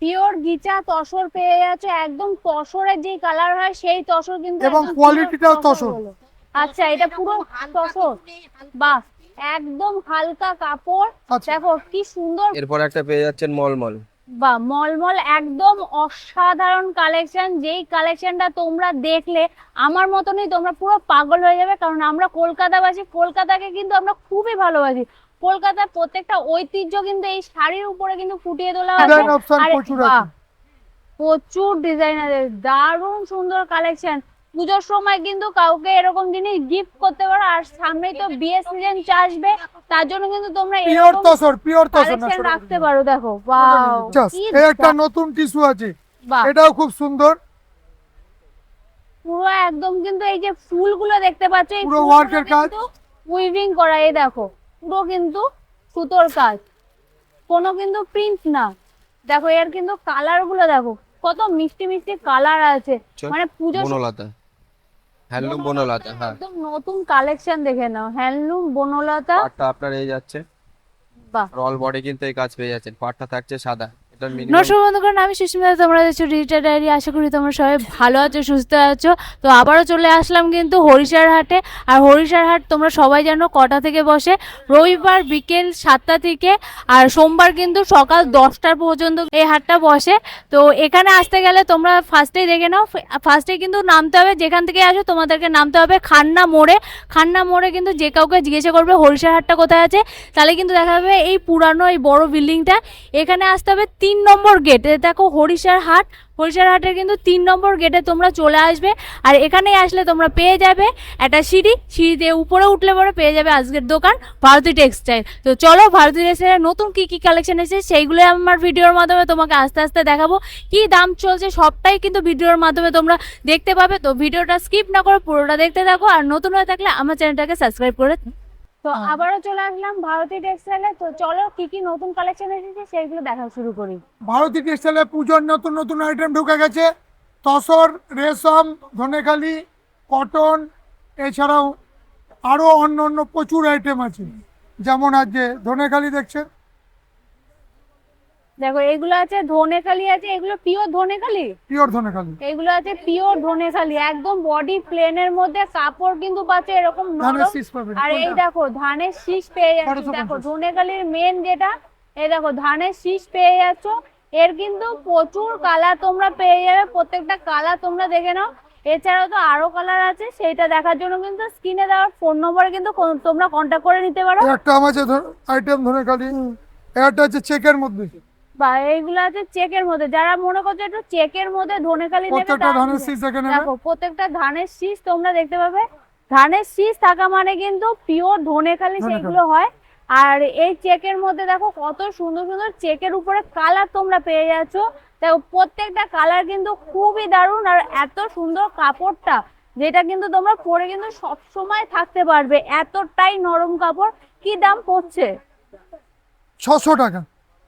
Pure গিচা tussar পেয়ে যাচ্ছে, একদম তসরের যে কালার হয় সেই তসর কিন্তু এবং একদম কোয়ালিটিটাও pure তসর। হলো। আচ্ছা, এটা পুরো তসর, বাহ, একদম হালকা কাপড়। আচ্ছা। দেখো কি সুন্দর, এরপর একটা পেয়ে যাচ্ছেন মলমল। বা মলমল, একদম অসাধারণ কালেকশন। যেই কালেকশনটা তোমরা দেখলে আমার মতনই তোমরা পুরো পাগল হয়ে যাবে, কারণ আমরা কলকাতাবাসী, কলকাতাকে কিন্তু আমরা খুবই ভালোবাসি। কলকাতার প্রত্যেকটা ঐতিহ্য কিন্তু এই শাড়ির উপরে কিন্তু ফুটিয়ে তোলা হয়েছে। ডিজাইন অপশন আর প্রচুর বাহ, আছে। প্রচুর ডিজাইনারের দারুণ সুন্দর কালেকশন। পুজোর সময় কিন্তু কাউকে এরকম জিনিস গিফট করতে পারো। আর সামনেই তো বিয়ের সিজন আসবে, তার জন্য কিন্তু তোমরা পিওর এরকম তসর, পিওর তসর না কালেকশন সরে রাখতে পারো। দেখো ওয়াও, জাস্ট কি এই একটা নতুন টিস্যু আছে, বাহ, এটাও খুব সুন্দর। পুরো একদম কিন্তু এই যে ফুলগুলো দেখতে পাচ্ছ, এই পুরো ফুলগুলো ওয়ার্কের কাজ। কিন্তু উইভিং করা, এই দেখো পুরো কিন্তু সুতোর কাজ, কোনো কিন্তু প্রিন্ট না। দেখো এর কিন্তু কালার গুলো দেখো কত মিষ্টি মিষ্টি কালার আছে, মানে পুজো বনলতা, হ্যান্ডলুম বনলতা। হ্যাঁ, একদম নতুন কালেকশন দেখে নাও, হ্যান্ডলুম বনলতা। পাটটা আপনার এই যাচ্ছে, বাহ, আর অল বডি কিন্তু এই কাজ পেয়ে যাচ্ছেন। পাটটা থাকছে সাদা, এটা মিনিমাম। নমস্কার বন্ধুগণ, আমি সুস্মিতা, তোমরা দেখছো ডিজিটাল ডায়েরি। আশা করি তোমরা সবাই ভালো আছো, সুস্থ আছো। তো আবারও চলে আসলাম কিন্তু হরিষার হাটে। আর হরিষার হাট তোমরা সবাই জানো কটা থেকে বসে, রবিবার বিকেল 7টা থেকে, আর সোমবার কিন্তু সকাল 10টা পর্যন্ত এই হাটটা বসে। তো এখানে আসতে গেলে তোমরা ফার্স্টেই দেখে নাও, ফার্স্টে কিন্তু নামতে হবে, যেখান থেকে আসো তোমাদেরকে নামতে হবে খান্না মোড়ে। খান্না মোড়ে কিন্তু যে কাউকে জিজ্ঞাসা করবে হরিষার হাটটা কোথায় আছে, তাহলে কিন্তু দেখা যাবে এই পুরানো এই বড় বিল্ডিংটা। এখানে আসতে হবে 3 নম্বর গেট। দেখো হরিষার হাট, হরিষার হাটের কিন্তু 3 নম্বর গেটে তোমরা চলে আসবে। আর এখানে আসলে তোমরা পেয়ে যাবে একটা সিঁড়ি দিয়ে উপরে উঠলে পরে পেয়ে যাবে আজকের দোকান ভারতী টেক্সটাইল। তো চলো ভারতী টেক্সটাইলের নতুন কি কি কালেকশন এসেছে সেইগুলো আমার ভিডিওর মাধ্যমে তোমাকে আস্তে আস্তে দেখাবো। কি দাম চলছে সবটাই কিন্তু ভিডিওর মাধ্যমে তোমরা দেখতে পাবে। তো ভিডিওটা স্কিপ না করে পুরোটা দেখতে থাকো, আর নতুন হয়ে থাকলে আমার চ্যানেলটাকে সাবস্ক্রাইব করে। তো আবারও চলে আসলাম ভারতী টেক্সটাইলে। তো চলো কি কি নতুন কালেকশন এসেছে সেইগুলো দেখা শুরু করি। ভারতী টেক্সটাইলে পুজোর নতুন নতুন আইটেম ঢুকে গেছে। তসর, রেশম, ধনেখালি, কটন, এছাড়াও আরো অন্য অন্য প্রচুর আইটেম আছে। যেমন আজকে ধনেখালি দেখছেন, দেখো এগুলো আছে ধনেখালি, আছে এগুলো পিওর ধনেখালি, পিওর ধনেখালি। এগুলো আছে পিওর ধনেখালি, একদম বডি প্লেনের মধ্যে কাপড় কিন্তু পাচ্ছে এরকম ধানের নরম। শীষ পাবেন। আর এই দেখো ধানের শীষ পেয়ে যাচ্ছ, 1250 দেখো ধনেখালির মেন যেটা, এই দেখো ধানের শীষ পেয়ে যাচ্ছ। এর কিন্তু প্রচুর কালার তোমরা পেয়ে যাবে, প্রত্যেকটা কালার তোমরা দেখে নাও। এছাড়াও তো আরো কালার আছে, সেইটা দেখার জন্য কিন্তু স্ক্রিনে দেওয়ার ফোন নম্বরে কিন্তু তোমরা কন্ট্যাক্ট করে নিতে পারো। এই একটা আমার আইটেম ধনেখালি, একটা হচ্ছে চেকের মধ্যে, বা এইগুলো আছে চেকের মধ্যে, যারা মনে করছো একটু চেকের মধ্যে ধনেখালি নেবে, প্রত্যেকটা তারা ধানের শীষ এখানে নেবে। দেখো প্রত্যেকটা ধানের শীষ তোমরা দেখতে পাবে। ধানের শীষ থাকা মানে কিন্তু পিওর ধনেখালি সেইগুলো হয়। আর এই চেকের মধ্যে দেখো কত সুন্দর সুন্দর চেকের উপরে কালার তোমরা পেয়ে যাচ্ছ। দেখো প্রত্যেকটা কালার কিন্তু খুবই দারুণ, আর এত সুন্দর কাপড়টা, যেটা কিন্তু তোমরা পরে কিন্তু সব সময় থাকতে পারবে, এতটাই নরম কাপড়। কি দাম পড়ছে? 600 টাকা।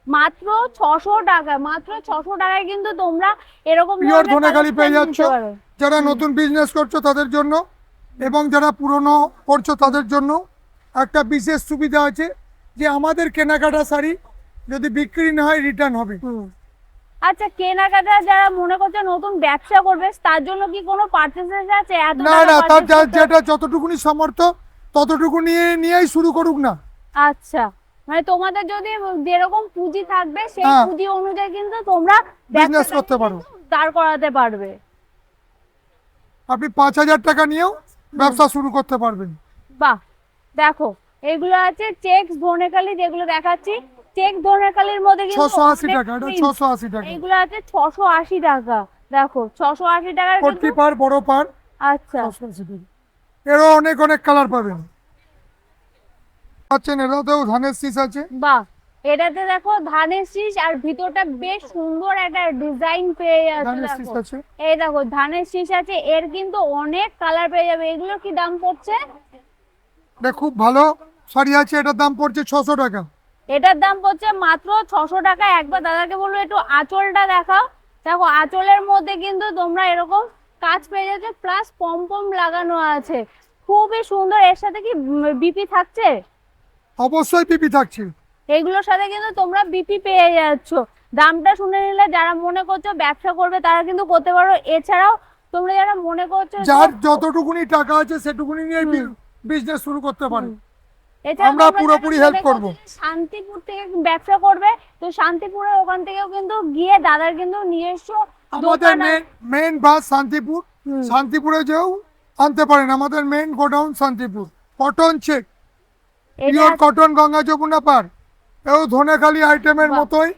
মাত্র 600 টাকা, মাত্র 600 টাকায় কিন্তু তোমরা এরকম পিওর ধরনের ধনেখালি পেয়ে collection যাচ্ছ। নিতে পারো। যারা নতুন বিজনেস করছো তাদের জন্য, এবং যারা পুরনো করছো তাদের জন্য একটা বিশেষ সুবিধা আছে, যে আমাদের কেনাকাটা শাড়ি যদি বিক্রি না হয় রিটার্ন হবে। আচ্ছা, কেনাকাটা যারা মনে করছে নতুন ব্যবসা করবে, তার জন্য কি কোনো পার্চেসেস আছে? এত না টাকা না, তার purchase করতে যেটা যতটুকুনি সামর্থ্য ততটুকু নিয়েই শুরু করুক না। আচ্ছা, মানে তোমাদের যদি যেরকম পুঁজি থাকবে সেই হ্যাঁ। পুঁজি অনুযায়ী কিন্তু তোমরা বিজনেস ব্যবসাটাকে করতে পারো। কিন্তু দাঁড় করাতে পারবে। আপনি 5000 টাকা নিয়েও ব্যবসা শুরু করতে পারবেন। বাহ, দেখো এগুলো আছে চেক্স ধনেখালি, যেগুলো দেখাচ্ছি চেক ধনেখালির মধ্যে কিন্তু 680 অনেক টাকা, এটা print। 680 টাকা। এগুলো আছে 680 টাকা। দেখো 680 টাকার কটকি কিন্তু, পার, বড় পার, আচ্ছা 680 টাকা। এরও অনেক অনেক কালার পাবেন। পাচ্ছেন, এটাতেও ধানের শীষ আছে। বাহ, এটাতে দেখো ধানের শীষ, আর ভিতরটা বেশ সুন্দর একটা ডিজাইন পেয়ে যাচ্ছে। ধানের শীষ দেখো আছে। এই দেখো ধানের শীষ আছে, এর কিন্তু অনেক কালার পেয়ে যাবে। এগুলো কি দাম পড়ছে? এটা খুব ভালো শাড়ি আছে, এটার দাম পড়ছে 600 টাকা। এটার দাম পড়ছে মাত্র 600 টাকা। একবার দাদাকে বলবো একটু আঁচলটা দেখাও। দেখো আঁচলের মধ্যে কিন্তু তোমরা এরকম কাজ পেয়ে যাচ্ছে, প্লাস পম লাগানো আছে, খুবই সুন্দর। এর সাথে কি বিপি থাকছে? অবশ্যই পিপি থাকছে। এগুলোর সাথে কিন্তু তোমরা বিপি পেয়ে যাচ্ছ। দামটা শুনে নিলে যারা মনে করছো ব্যবসা করবে তারা কিন্তু করতে পারো। এছাড়াও তোমরা যারা মনে করছো যে- যার যতটুকুনি টাকা আছে সেটুকুনি নিয়ে বিজনেস শুরু করতে পারে। এছাড়া আমরা তোমরা যারা পুরোপুরি মনে help করছো করবো। যে শান্তিপুর থেকে ব্যবসা করবে, তো শান্তিপুরের ওখান থেকেও কিন্তু গিয়ে দাদার কিন্তু নিজস্ব আমাদের দোকান আছে। মেন বাস শান্তিপুর, শান্তিপুরে যেও আনতে পারেন। আমাদের main godown Shantipur. Cotton check, এটা পিওর কটন, গঙ্গা যমুনা পার, এও ধনেখালি আইটেমের বাহ। মতোই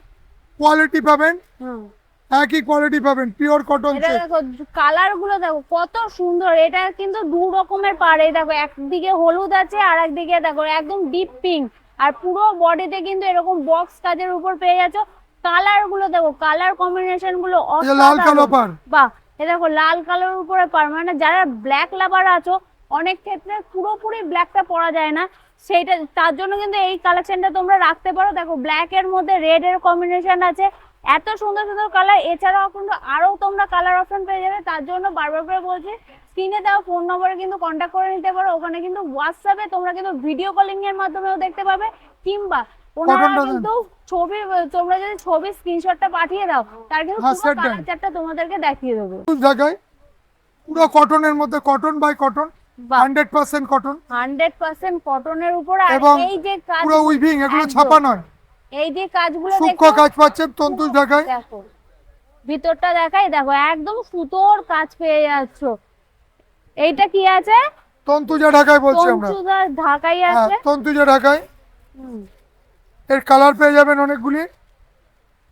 কোয়ালিটি পাবেন, হুম। একই কোয়ালিটি পাবেন, পিওর কটন এটা চেক। দেখো কালার গুলো দেখো কত সুন্দর। এটা কিন্তু দু রকমের পাড়, এই দেখো একদিকে হলুদ আছে আর একদিকে দেখো একদম ডিপ পিঙ্ক, আর পুরো বডিতে কিন্তু এরকম বক্স কাজের উপর পেয়ে যাচ্ছ। কালার গুলো দেখো, কালার কম্বিনেশন গুলো এই যে লাল কালো পার, বাহ। এ দেখো লাল কালার উপরে পার, মানে যারা ব্ল্যাক লাভার আছো, অনেক ক্ষেত্রে পুরোপুরি ব্ল্যাকটা পরা যায় না, সেইটা তার জন্য কিন্তু এই কালেকশনটা তোমরা রাখতে পারো। দেখো ব্ল্যাক এর মধ্যে রেড এর কম্বিনেশন আছে, এত সুন্দর সুন্দর কালার। এছাড়াও কিন্তু আরো তোমরা কালার অপশন পেয়ে যাবে। তার জন্য বারবার করে বলছি, স্ক্রিনে দেওয়া ফোন নম্বরে কিন্তু কন্ট্যাক্ট করে নিতে পারো। ওখানে কিন্তু হোয়াটসঅ্যাপে তোমরা কিন্তু ভিডিও কলিং এর মাধ্যমেও দেখতে পাবে, কিংবা ওনারা কটনটা দেন। কিন্তু ছবি, তোমরা যদি ছবি স্ক্রিনশটটা পাঠিয়ে দাও, তার কিন্তু হ্যাঁ, পুরো set দেন। কালার চার্টটা তোমাদেরকে দেখিয়ে দেবে। জায়গায় পুরো কটনের মধ্যে, কটন বাই কটন, বাহ। 100% কটন 100% কটনের উপর। আর এবং এই যে কাজ, পুরো উইভিং, এগুলো একদম। ছাপা নয়, এই যে কাজগুলো সূক্ষ্ম দেখো, কাজ পাচ্ছেন তন্তুজ ঢাকায়। দেখো ভিতরটা দেখাই, দেখো একদম সুতোর কাজ পেয়ে যাচ্ছ। এইটা কি আছে? তন্তুজা ঢাকায় বলছি আমরা। তঞ্চুদার ঢাকাই হ্যাঁ, আছে। তন্তুজা ঢাকায়। হুম, এর কালার পেয়ে যাবেন অনেকগুলি।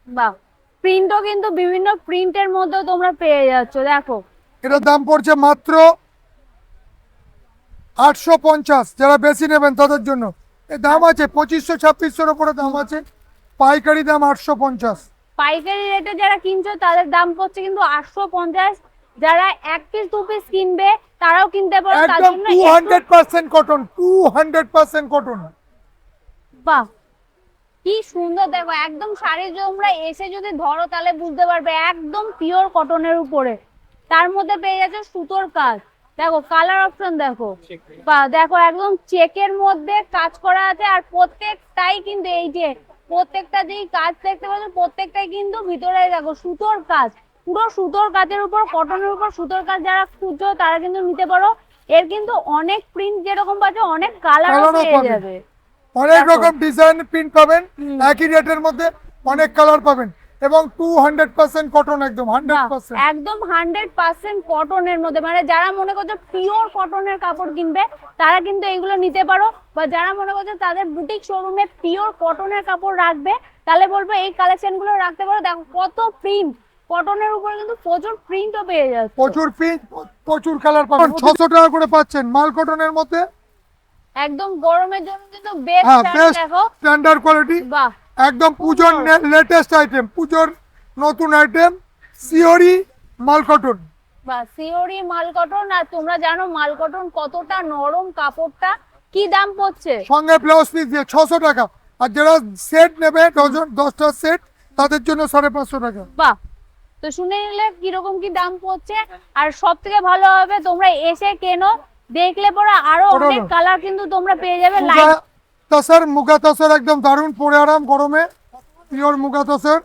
বাহ। প্রিন্টও কিন্তু বিভিন্ন প্রিন্টের মধ্যে তোমরা পেয়ে যাচ্ছ। দেখো এটার দাম পড়ছে মাত্র 850। যারা বেশি নেবেন তাদের জন্য এর দাম আছে 2500-2600 উপরে দাম আছে। পাইকারি দাম 850। পাইকারি রেটে যারা কিনছো তাদের দাম পড়ছে কিন্তু 850। যারা এক পিস দু পিস কিনবে তারাও কিনতে পারো। তার একদম জন্য 200% কটন, 200% কটন। বাহ, কি সুন্দর। দেখো একদম শাড়ি তোমরা এসে যদি ধরো তাহলে বুঝতে পারবে, একদম পিওর কটনের উপরে, তার মধ্যে পেয়ে যাচ্ছে সুতোর কাজ। দেখো কালার অপশন দেখো, বা দেখো একদম চেকের মধ্যে কাজ করা আছে। আর প্রত্যেকটাই কিন্তু এই যে প্রত্যেকটা যেই কাজ দেখতে পাচ্ছ, প্রত্যেকটাই কিন্তু ভিতরে দেখো সুতোর কাজ, পুরো সুতোর কাজের উপর, কটনের উপর সুতোর কাজ। যারা খুঁজছো তারা কিন্তু নিতে পারো। এর কিন্তু অনেক প্রিন্ট যেরকম পাচ্ছ, অনেক কালারও কালারও পেয়ে পাবে। যাবে। অনেক দেখো। রকম ডিজাইন প্রিন্ট পাবেন, একই রেটের মধ্যে অনেক কালার পাবেন, এবং 200% কটন, একদম বাহ, 100%। একদম 100% কটনের মধ্যে, মানে যারা মনে করছো পিওর কটনের কাপড় কিনবে তারা কিন্তু এইগুলো নিতে পারো। বা যারা মনে করছো তাদের বুটিক শোরুমে পিওর কটনের কাপড় রাখবে, তাহলে বলবো এই কালেকশন গুলো রাখতে পারো। দেখো কত প্রিন্ট, কটনের উপরে কিন্তু প্রচুর প্রিন্টও পেয়ে যাচ্ছে। প্রচুর প্রিন্ট, প্রচুর কালার পাবেন। 600 টাকা করে পাচ্ছেন মাল কটনের মধ্যে। একদম গরমের জন্য কিন্তু বেস্ট হ্যাঁ, শাড়ি। বেস্ট দেখো স্ট্যান্ডার্ড কোয়ালিটি, বাহ, একদম পুজোর লেটেস্ট আইটেম, পুজোর নতুন আইটেম, সিওরি মাল কটন। বা সিওরি মাল কটন। আর তোমরা জানো মাল কটন কতটা নরম কাপড়টা। কি দাম পড়ছে? সঙ্গে ব্লাউজ পিস দিয়ে 600 টাকা। আর যারা সেট নেবে, ডজন 10টা সেট, তাদের জন্য 550 টাকা। বাহ, তো শুনে নিলে কিরকম কি দাম পড়ছে। আর সব থেকে ভালো হবে তোমরা এসে কেনো, দেখলে পরে আরো পরে অনেক নাও। কালার কিন্তু তোমরা পেয়ে যাবে। মুগা তসর, মুগা তসর একদম দারুণ, পরে আরাম গরমে, পিওর মুগা তসর।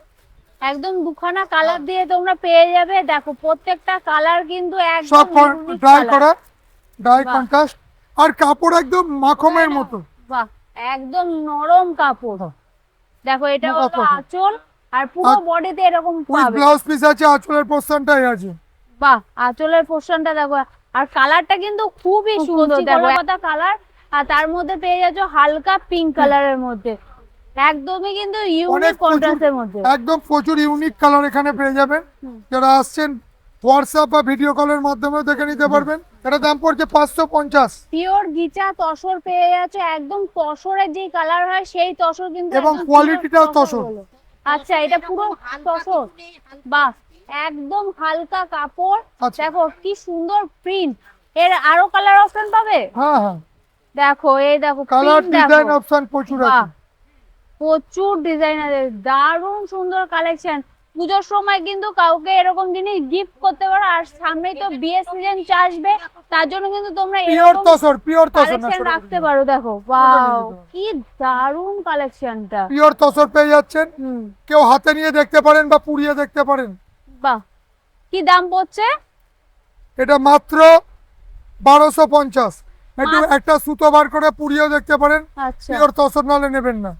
একদম দুখানা কালার দিয়ে তোমরা পেয়ে যাবে। দেখো প্রত্যেকটা কালার কিন্তু সব একদম unique ড্রাই color। করা, ড্রাই বাহ। কন্ট্রাস্ট, আর কাপড় একদম মাখমের মতো। বাহ, একদম নরম কাপড়। দেখো এটা মুগা হলো তসর। আঁচল, আর পুরো আর বডিতে এরকম উইথ পাবে। ব্লাউজ পিস আছে, আঁচলের পোর্শনটাই আছে। বাহ, আঁচলের পোর্শনটা দেখো। আর কালারটা কিন্তু খুবই সুন্দর, দেখো একটা কালার। আর তার মধ্যে পেয়ে যাচ্ছ হালকা পিঙ্ক কালারের মধ্যে, একদমই কিন্তু অনেক ইউনিক কন্ট্রাস্টের মধ্যে। একদম প্রচুর ইউনিক কালার এখানে পেয়ে যাবেন। যারা আসছেন হোয়াটসঅ্যাপ বা ভিডিও কলের মাধ্যমে দেখে নিতে পারবেন। এটা দাম পড়ছে 550। পিওর গিচা তসর পেয়ে যাচ্ছে, একদম তসরের যে কালার হয় সেই তসর কিন্তু এবং একদম কোয়ালিটিটাও pure তসর। হলো। আচ্ছা, এটা পুরো তসর। বাহ, একদম হালকা কাপড়। আচ্ছা। দেখো কি সুন্দর প্রিন্ট। এর আরো কালার অপশন পাবে। হ্যাঁ হ্যাঁ, দেখো এই দেখো কালার print ডিজাইন দেখো। অপশন প্রচুর বাহ, আছে। প্রচুর ডিজাইন আছে, দারুণ সুন্দর কালেকশন। পুজোর সময় কিন্তু কাউকে এরকম জিনিস গিফট করতে পারো। আর সামনেই তো বিয়ের সিজন আসবে, তার জন্য কিন্তু তোমরা পিওর এরকম তসর, পিওর তসর না, কালেকশন রাখতে পারো। দেখো ওয়াও, কি দারুণ কালেকশনটা। পিওর তসর পেয়ে যাচ্ছেন। কেউ হাতে নিয়ে দেখতে পারেন বা পুড়িয়ে দেখতে পারেন। বাহ, কি দাম পড়ছে? এটা মাত্র 1250। একটু একটা সুতো বার করে পুড়িয়ে দেখতে পারেন। আচ্ছা, পিওর তসর নালে নেবেন না।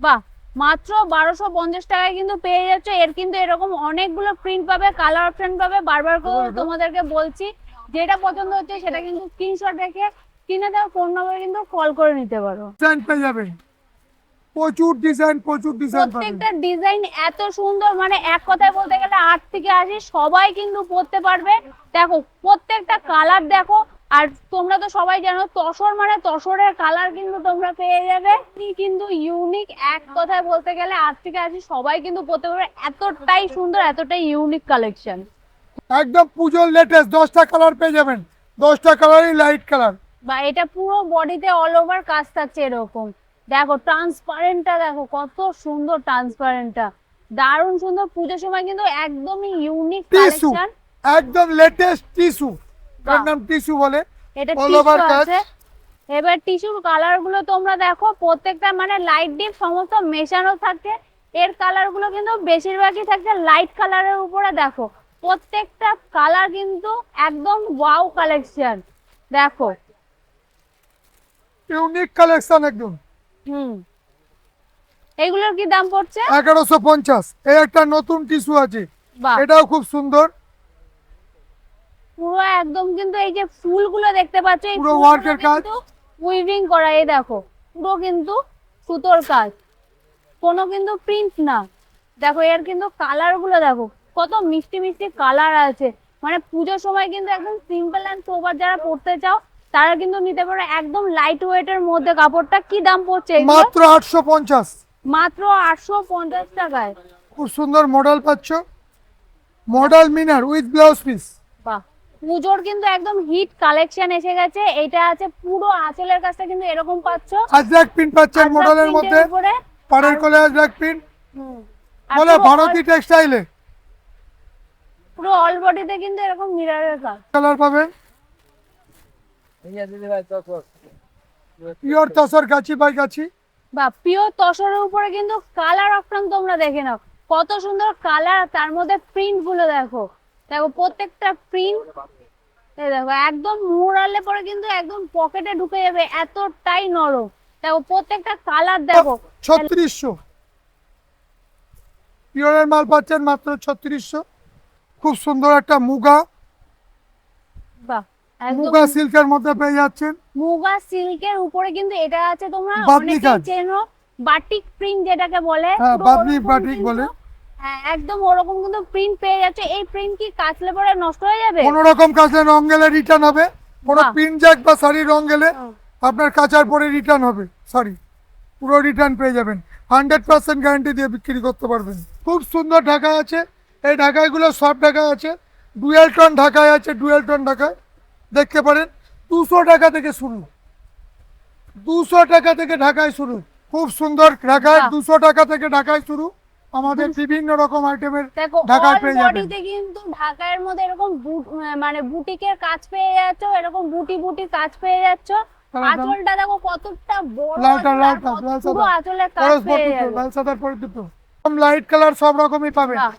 বাহ, মাত্র 1250 টাকায় কিন্তু পেয়ে যাচ্ছে। এর কিন্তু এরকম অনেকগুলো প্রিন্ট পাবে, কালার অপশন পাবে। বারবার করে তোমাদেরকে বলছি, যেটা পছন্দ হচ্ছে সেটা কিন্তু স্ক্রিনশট রেখে কিনে দেওয়া ফোন নম্বরে কিন্তু কল করে নিতে পারো। ডিজাইন পেয়ে যাবেন, প্রচুর ডিজাইন, প্রচুর ডিজাইন পাবেন। প্রত্যেকটা ডিজাইন এত সুন্দর, মানে এক কথায় বলতে গেলে 8 থেকে 80 সবাই কিন্তু পরতে পারবে। দেখো প্রত্যেকটা কালার দেখো। আর তোমরা তো সবাই জানো তসর মানে তসরের কালার কিন্তু তোমরা পেয়ে যাবে। কিন্তু ইউনিক, এক কথায় বলতে গেলে 8 থেকে 80 সবাই কিন্তু পরতে পারবে। এতটাই সুন্দর, এতটাই ইউনিক কালেকশন। একদম পুজোর লেটেস্ট 10টা কালার পেয়ে যাবেন। 10টা কালারই লাইট কালার। বা এটা পুরো বডিতে অল ওভার কাজ থাকছে এরকম। দেখো ট্রান্সপারেন্টটা দেখো, কত সুন্দর ট্রান্সপারেন্টটা, দারুণ সুন্দর। পুজোর সময় কিন্তু একদমই ইউনিক টিস্যু, কালেকশন। একদম লেটেস্ট টিস্যু। এর বাহ। নাম টিস্যু বলে। এটা all টিস্যু over কাজ। আছে। এবার টিস্যুর কালার গুলো তোমরা দেখো, প্রত্যেকটা মানে লাইট ডিপ সমস্ত মেশানো থাকে। এর কালার গুলো কিন্তু বেশিরভাগই থাকছে লাইট কালারের উপরে। দেখো প্রত্যেকটা কালার কিন্তু একদম ওয়াও কালেকশন। দেখো ইউনিক কালেকশন একদম। এগুলোর কি দাম পড়ছে? 1150। এই একটা নতুন টিস্যু আছে, বাহ, এটাও খুব সুন্দর। পুরো একদম কিন্তু এই যে ফুলগুলো দেখতে পাচ্ছ, এই পুরো ফুলগুলো work এর কাজ। কিন্তু উইভিং করা। এই দেখো পুরো কিন্তু সুতোর কাজ, কোনো কিন্তু প্রিন্ট না। দেখো এর কিন্তু কালার গুলো দেখো, কত মিষ্টি মিষ্টি কালার আছে। মানে পুজোর সময় কিন্তু একদম সিম্পল এন্ড সোবার যারা পড়তে চাও তারা কিন্তু নিতে পারো। একদম লাইট ওয়েট এর মধ্যে কাপড়টা। কি দাম পড়ছে এগুলো? মাত্র 850। মাত্র 850 টাকায়। খুব সুন্দর মডেল পাচ্ছ, model Minar with blouse piece. বাহ, পুজোর কিন্তু একদম হিট কালেকশন এসে গেছে। এটা আছে পুরো আঁচলের কাজটা কিন্তু এরকম পাচ্ছ, আজরাক প্রিন্ট পাচ্ছেন আজরাক মডেলের প্রিন্টের মধ্যে। উপরে। পাড়ের কোলে আজরাক প্রিন্ট আর বলে পুরো ভারতী টেক্সটাইলে। পুরো অল বডিতে কিন্তু এরকম মিররের কাজ। কালার পাবেন, পিওর তসর গাছি বাই গাছি। বা পিওর তসরের উপরে কিন্তু কালার অপশন তোমরা দেখে নাও, কত সুন্দর কালার। তার মধ্যে প্রিন্ট গুলো দেখো, দেখো প্রত্যেকটা প্রিন্ট। এই দেখো একদম মুড়ালে পরে কিন্তু একদম পকেটে ঢুকে যাবে, এতটাই নরম। দেখো প্রত্যেকটা কালার দেখো। 3600 পিওরের মাল পাচ্ছেন মাত্র 3600। খুব সুন্দর একটা মুগা, বাহ, একদম মুগা সিল্কের মধ্যে পেয়ে যাচ্ছেন। মুগা সিল্কের উপরে কিন্তু এটা আছে, তোমরা বাটনি অনেকেই কাজ। চেনো বাটিক প্রিন্ট যেটাকে বলে। হ্যাঁ, পুরো বাটনিক, ওরকম বাটিক কিন্তু- বলে। হ্যাঁ একদম ওরকম কিন্তু প্রিন্ট পেয়ে যাচ্ছে। এই প্রিন্ট কি কাচলে পরে নষ্ট হয়ে যাবে? কোন রকম কাছে রং গেলে রিটার্ন হবে। কোনো বাহ। পিন জ্যাক বা শাড়ি রং গেলে হুম। আপনার কাচার পরে রিটার্ন হবে, সরি পুরো রিটার্ন পেয়ে যাবেন। 100% গ্যারান্টি দিয়ে বিক্রি করতে পারবেন। খুব সুন্দর ঢাকা আছে। এই ঢাকাইগুলো সব ঢাকা আছে, ডুয়েল টোন ঢাকায় আছে, ডুয়েল টোন ঢাকায় দেখতে পারেন। 200 টাকা থেকে শুরু, 200 টাকা থেকে ঢাকায় শুরু। খুব সুন্দর ঢাকায়, বাহ। 200 টাকা থেকে ঢাকায় শুরু। আমাদের বিভিন্ন রকম আইটেমের দেখো ঢাকায় অল পেয়ে যাবেন। বডিতে কিন্তু ঢাকার মধ্যে এরকম মানে বুটিকের কাজ পেয়ে যাচ্ছ, এরকম বুটি বুটি কাজ পেয়ে যাচ্ছ। কালার দাম। আঁচলটা দেখো কতটা বড়, লালটা, আঁচল, লালটা, আর লাল পুরো সাদা। আঁচলের কাজ খরচ পেয়ে দুটো, যাবে। লাল সাদার পরে দুটো। লাইট কালার সব রকমই পাবেন। বাহ।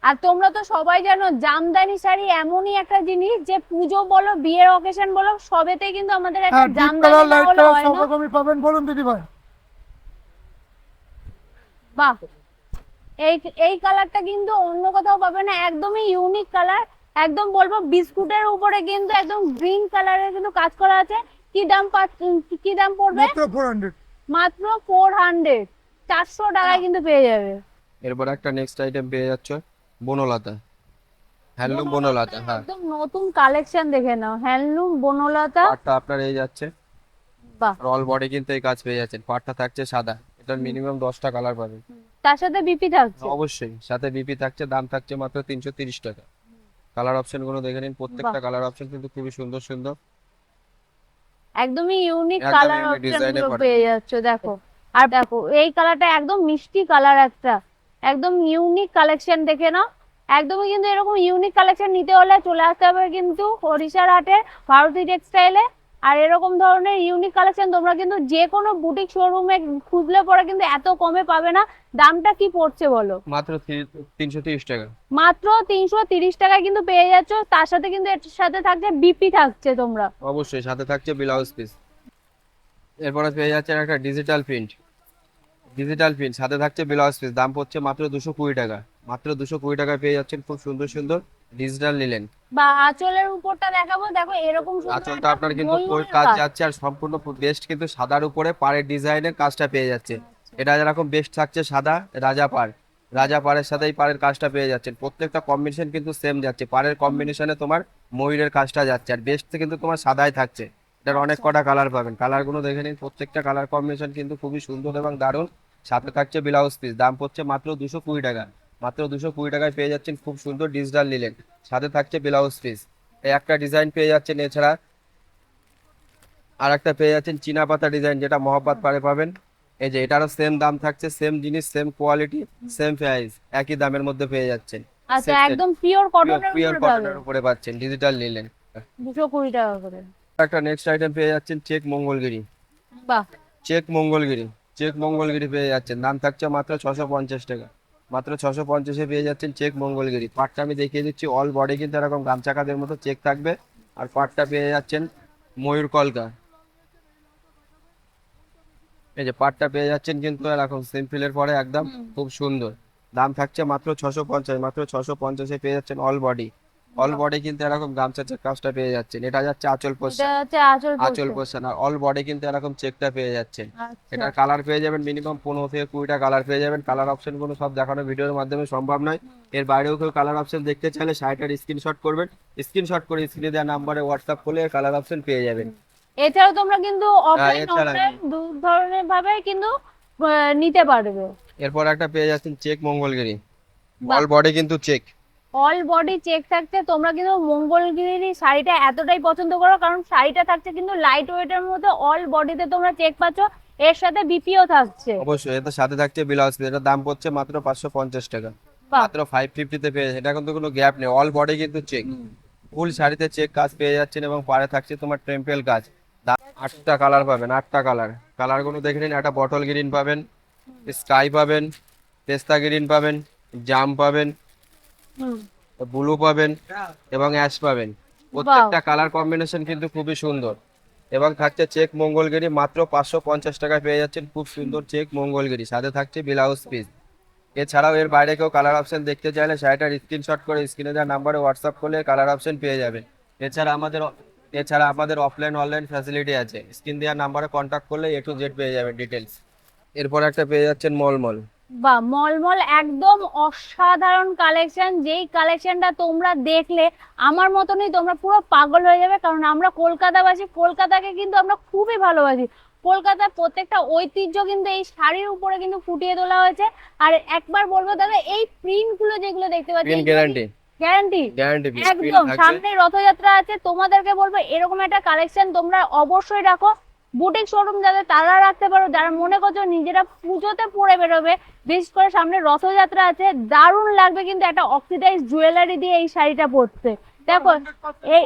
আর তোমরা তো সবাই জানো জামদানি শাড়ি এমনই একটা জিনিস যে পুজো বলো বিয়ের অকেশন বলো সবেতেই কিন্তু আমাদের একটা হ্যাঁ, ডিপ জামদানি কালার, না লাইট হলে কালার হয় সব না। রকমই পাবেন। বলুন দিদি ভাই। বাহ, এই এই কালারটা কিন্তু অন্য কোথাও পাবে না, একদমই ইউনিক কালার। একদম বলবো বিস্কুটের উপরে কিন্তু একদম গ্রিন কালারের কিন্তু কাজ করা আছে। কি দাম কি দাম পড়বে? মাত্র 400। মাত্র 400, 400 টাকায় কিন্তু পেয়ে যাবে। এরপর একটা নেক্সট আইটেম পেয়ে যাচ্ছ বনলতা, হ্যান্ডলুম বনলতা। হ্যাঁ, একদম নতুন কালেকশন দেখে নাও, হ্যান্ডলুম বনলতা। পাটটা আপনার এই যাচ্ছে, বাহ, আর অল বডি কিন্তু এই কাজ পেয়ে যাচ্ছেন। পাটটা থাকছে সাদা, এটার মিনিমাম 10টা কালার পাবেন। তার সাথে বিপি থাকছে। অবশ্যই সাথে বিপি থাকছে, দাম থাকছে মাত্র 330 টাকা। কালার অপশন গুলো দেখে নিন, প্রত্যেকটা কালার অপশন কিন্তু খুবই সুন্দর সুন্দর। একদমই ইউনিক একদম কালার unique অপশন design এ গুলো করে। পেয়ে যাচ্ছ। দেখো আর দেখো এই কালারটা একদম মিষ্টি কালার একটা, একদম ইউনিক কালেকশন দেখে নাও। একদমই কিন্তু এরকম ইউনিক কালেকশন নিতে হলে চলে আসতে হবে কিন্তু হরিশার হাটে ভারতী টেক্সটাইলে। আর এরকম ধরনের ইউনিক কালেকশন তোমরা কিন্তু যে কোনো বুটিক শোরুমে খুঁজলে পরে কিন্তু এত কমে পাবে না। দামটা কি পড়ছে বলো? মাত্র 330 টাকা। মাত্র 330 টাকায় কিন্তু পেয়ে যাচ্ছ। তার সাথে কিন্তু এর সাথে থাকছে বিপি থাকছে তোমরা। অবশ্যই সাথে থাকছে ব্লাউজ পিস। এরপরে পেয়ে যাচ্ছেন একটা ডিজিটাল প্রিন্ট, সাথে থাকছে ব্লাউজ পিস। দাম পড়ছে মাত্র 220 টাকা। মাত্র 220 টাকায় পেয়ে যাচ্ছেন খুব সুন্দর সুন্দর ডিজিটাল লিলেন। বা আঁচলের উপরটা দেখাবো, দেখো এরকম সুন্দর আঁচলটা একটা আপনার কিন্তু ময়ূরের কাজ কাজ। যাচ্ছে আর সম্পূর্ণ বেস্ট কিন্তু সাদার উপরে পাড়ের ডিজাইনের কাজটা পেয়ে যাচ্ছে। এটা যেরকম বেস্ট থাকছে সাদা রাজাপাড়ের সাথেই পাড়ের কাজটা পেয়ে যাচ্ছেন। প্রত্যেকটা কম্বিনেশন কিন্তু সেম যাচ্ছে, পাড়ের কম্বিনেশনে তোমার ময়ূরের কাজটা যাচ্ছে আর বেস্ট কিন্তু তোমার সাদাই থাকছে। এটার অনেক কটা কালার পাবেন, কালারগুলো দেখে নিন। প্রত্যেকটা কালার কম্বিনেশন কিন্তু খুবই সুন্দর এবং দারুণ। সাথে থাকছে ব্লাউজ পিস। দাম পড়ছে মাত্র 220 টাকা। মাত্র 220 টাকায় পেয়ে যাচ্ছেন খুব সুন্দর ডিজিটাল লিলেন, সাথে থাকছে ব্লাউজ পিস। এই একটা ডিজাইন পেয়ে যাচ্ছেন, এছাড়া আর একটা পেয়ে যাচ্ছেন চীনা পাতা ডিজাইন, যেটা মহব্বত পাড়ে পাবেন। এই যে এটারও সেম দাম থাকছে, সেম জিনিস, সেম কোয়ালিটি, সেম প্রাইস, একই দামের মধ্যে পেয়ে যাচ্ছেন। আচ্ছা, একদম পিওর কটনের পিওর উপরে পাবে। কটনের উপরে পাচ্ছেন ডিজিটাল লিলেন। 220 টাকা করে। একটা নেক্সট আইটেম পেয়ে যাচ্ছেন চেক মঙ্গলগিরি। বাহ, চেক মঙ্গলগিরি পেয়ে যাচ্ছেন। দাম থাকছে মাত্র 650 টাকা। মাত্র 650-এ পেয়ে যাচ্ছেন চেক মঙ্গলগিরি। পাটটা আমি দেখিয়ে দিচ্ছি, অল বডি কিন্তু এরকম গামছা কাঁধের মতো চেক থাকবে। আর পাটটা পেয়ে যাচ্ছেন ময়ূর কলকা। এই যে পাটটা পেয়ে যাচ্ছেন কিন্তু এরকম সিম্পলের পরে একদম খুব সুন্দর। দাম থাকছে মাত্র 650। মাত্র 650-এ পেয়ে যাচ্ছেন অল বডি কিন্তু এরকম গামছা চেক কাজটা পেয়ে যাচ্ছেন। এটা যাচ্ছে আঁচল এটা পোস্ট, হচ্ছে আঁচল আঁচল পড়ছে। পোস্ট না, অল বডি কিন্তু এরকম চেকটা পেয়ে যাচ্ছেন। আচ্ছা, এটার কালার পেয়ে যাবেন মিনিমাম 15 থেকে 20টা কালার পেয়ে যাবেন। কালার অপশন কোনো সব দেখানো ভিডিওর মাধ্যমে সম্ভব নয়। এর বাইরেও কেউ কালার অপশন দেখতে চাইলে শাড়িটার স্ক্রিনশট করবেন, স্ক্রিনশট করে স্ক্রিনে দেওয়া নাম্বারে হোয়াটসঅ্যাপ করলে কালার অপশন পেয়ে যাবেন। এছাড়াও তোমরা কিন্তু অফলাইন এছাড়া অনলাইন দু ধরনের ভাবে কিন্তু নিতে পারবে। এরপর একটা পেয়ে যাচ্ছেন চেক মঙ্গলগিরি, বাহ। অল বডি কিন্তু চেক। অল বডি চেক থাকছে। তোমরা কিন্তু মঙ্গলগিরি শাড়িটা এতটাই পছন্দ করো কারণ শাড়িটা থাকছে কিন্তু লাইট ওয়েটের মধ্যে, অল বডিতে তোমরা চেক পাচ্ছ, এর সাথে বিপিও থাকছে। অবশ্যই এটার সাথে থাকছে ব্লাউজ পিস। এটার দাম পড়ছে মাত্র 550 টাকা। বাহ। মাত্র 550-তে পেয়ে যাচ্ছেন। এটা কিন্তু কোনো গ্যাপ নেই, অল বডি কিন্তু চেক, ফুল শাড়িতে চেক কাজ পেয়ে যাচ্ছেন এবং পাড়ে থাকছে তোমার টেম্পল কাজ। 8টা কালার পাবেন, 8টা কালারগুলো দেখে নিন। একটা বটল গ্রিন পাবেন, স্কাই পাবেন, পেস্তা গ্রিন পাবেন, জাম পাবেন, হুম, ব্লু পাবেন এবং অ্যাশ পাবেন। প্রত্যেকটা কালার কম্বিনেশন কিন্তু খুবই সুন্দর এবং থাকছে চেক মঙ্গলগিরি। মাত্র 550 টাকায় পেয়ে যাচ্ছেন খুব সুন্দর চেক মঙ্গলগিরি, সাথে থাকছে ব্লাউজ পিস। এছাড়াও এর বাইরে কেউ কালার অপশন দেখতে চাইলে শাড়িটার স্ক্রিনশট করে স্ক্রিনে দেওয়া নাম্বারে হোয়াটসঅ্যাপ করলে কালার অপশন পেয়ে যাবেন। এছাড়া আমাদের অফলাইন অনলাইন ফ্যাসিলিটি আছে, স্ক্রিন দেওয়া নাম্বারে কন্ট্যাক্ট করলে A to Z পেয়ে যাবেন ডিটেলস। এরপর একটা পেয়ে যাচ্ছেন মলমল। বা মলমল একদম অসাধারণ কালেকশন। যেই কালেকশনটা তোমরা দেখলে আমার মতনই তোমরা পুরো পাগল হয়ে যাবে, কারণ আমরা কলকাতাবাসী, কলকাতাকে কিন্তু আমরা খুবই ভালোবাসি। কলকাতার প্রত্যেকটা ঐতিহ্য কিন্তু এই শাড়ির উপরে কিন্তু ফুটিয়ে তোলা হয়েছে। আর একবার বলবো দাদা, এই প্রিন্ট গুলো যেগুলো দেখতে পাচ্ছি, প্রিন্ট গ্যারান্টি গ্যারান্টি গ্যারান্টি একদম। সামনে রথযাত্রা আছে, তোমাদেরকে বলবো এরকম একটা কালেকশন তোমরা অবশ্যই রাখো। বুটিক শোরুম যাদের তারা রাখতে পারো, যারা মনে করছো নিজেরা পুজোতে পরে বেরোবে, বিশেষ করে সামনে রথযাত্রা আছে, দারুণ লাগবে কিন্তু একটা অক্সিডাইজ জুয়েলারি দিয়ে এই শাড়িটা পরতে। দেখো এই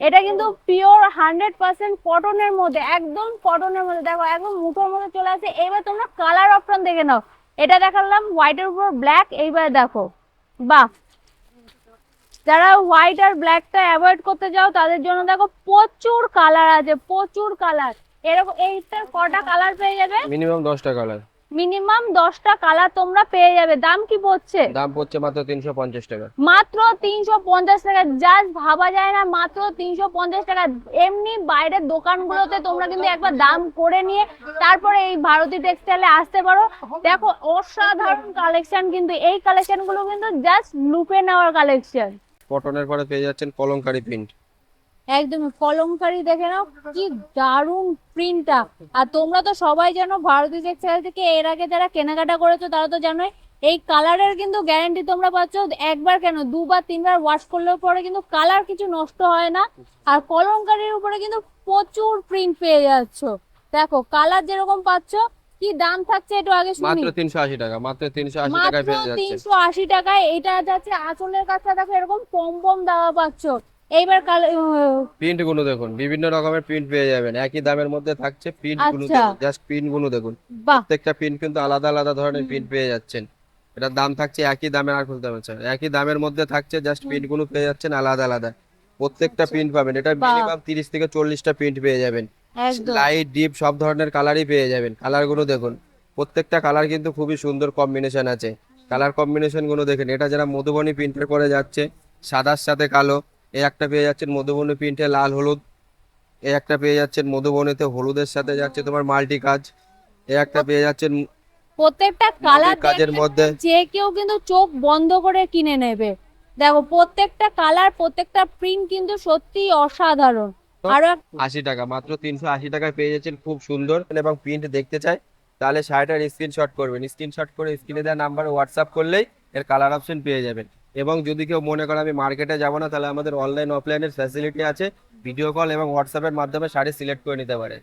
এটা কিন্তু পিওর 100% কটনের মধ্যে, একদম কটনের মধ্যে। দেখো একদম মুঠোর মধ্যে চলে আসে। এবার তোমরা কালার অপশন দেখে নাও। এটা দেখালাম হোয়াইটের উপর ব্ল্যাক, এইবার দেখো বাহ। যারা হোয়াইট আর ব্ল্যাকটা অ্যাভয়েড করতে চাও তাদের জন্য দেখো প্রচুর কালার আছে, প্রচুর কালার। এরকম এইটার কটা কালার পেয়ে যাবে? মিনিমাম 10টা কালার, মিনিমাম 10টা কালার তোমরা পেয়ে যাবে। দাম কি পড়ছে? দাম পড়ছে মাত্র 350 টাকা। মাত্র 350 টাকা। জাস্ট ভাবা যায় না, মাত্র 350 টাকা। এমনি বাইরের দোকানগুলোতে তোমরা কিন্তু একবার দাম করে নিয়ে তারপরে এই ভারতী টেক্সটাইলে আসতে পারো। দেখো অসাধারণ কালেকশন, কিন্তু এই কালেকশন গুলো কিন্তু জাস্ট লুপে নেওয়ার কালেকশন। কটনের পরে পেয়ে যাচ্ছেন কলমকারী প্রিন্ট। একদমই কলমকারী দেখে নাও কি দারুণ প্রিন্টটা। আর তোমরা তো সবাই জানো ভারতী টেক্সটাইল থেকে এর আগে যারা কেনাকাটা করেছো তারা তো জানোই এই কালারের কিন্তু গ্যারান্টি তোমরা পাচ্ছ। একবার কেন, দুবার তিনবার ওয়াশ করলেও পরে কিন্তু কালার কিছু নষ্ট হয় না। আর কলমকারীর উপরে কিন্তু প্রচুর প্রিন্ট পেয়ে যাচ্ছ। দেখো কালার যেরকম পাচ্ছ কি দাম থাকছে একটু আগে শুনি। মাত্র 380 টাকা, মাত্র 380 মাত্র টাকায় পেয়ে যাচ্ছে। 380 টাকায় এটা যাচ্ছে আঁচলের কাছে দেখো এরকম পম দেওয়া পাচ্ছ। এইবার প্রিন্ট গুলো দেখুন, বিভিন্ন রকমের প্রিন্ট পেয়ে যাবেন, একই দামের মধ্যে থাকছে। প্রিন্ট গুলো আচ্ছা। দেখুন, জাস্ট প্রিন্ট গুলো দেখুন, বাহ, প্রত্যেকটা প্রিন্ট কিন্তু আলাদা আলাদা ধরনের প্রিন্ট পেয়ে যাচ্ছেন। এটার দাম থাকছে একই দামে, আর খুলতে পারছেন একই দামের মধ্যে থাকছে, জাস্ট প্রিন্ট গুলো পেয়ে যাচ্ছেন আলাদা আলাদা। প্রত্যেকটা প্রিন্ট পাবেন, এটা বাহ। মিনিমাম 30 থেকে 40টা প্রিন্ট পেয়ে যাবেন। একদম লাইট ডিপ সব ধরনের কালারই পেয়ে যাবেন। কালার গুলো দেখুন, প্রত্যেকটা কালার কিন্তু খুবই সুন্দর কম্বিনেশন আছে। কালার কম্বিনেশন গুলো দেখেন, এটা যারা মধুবনী প্রিন্টের করে যাচ্ছে, সাদার সাথে কালো, এই একটা পেয়ে যাচ্ছেন মধুবনী প্রিন্টে লাল হলুদ, এই একটা পেয়ে যাচ্ছেন মধুবনীতে হলুদের সাথে যাচ্ছে তোমার মাল্টি কাজ, এই একটা পেয়ে যাচ্ছেন প্রত্যেকটা কালার কাজের মধ্যে। যে কেউ কিন্তু চোখ বন্ধ করে কিনে নেবে। দেখো প্রত্যেকটা কালার, প্রত্যেকটা প্রিন্ট কিন্তু সত্যি অসাধারণ। আরো 80 টাকা, মাত্র 380 টাকায় পেয়ে যাচ্ছেন, খুব সুন্দর। এবং প্রিন্ট দেখতে চাই তাহলে শাড়িটার স্ক্রিনশট করবেন, স্ক্রিনশট করে স্ক্রিনে দেওয়া নাম্বারে হোয়াটসঅ্যাপ করলেই এর কালার অপশন পেয়ে যাবেন। এবং যদি কেউ মনে করে আমি মার্কেটে যাবো না, তাহলে আমাদের অনলাইন অফলাইনের ফ্যাসিলিটি আছে, ভিডিও কল এবং হোয়াটসঅ্যাপের মাধ্যমে শাড়ি সিলেক্ট করে নিতে পারে।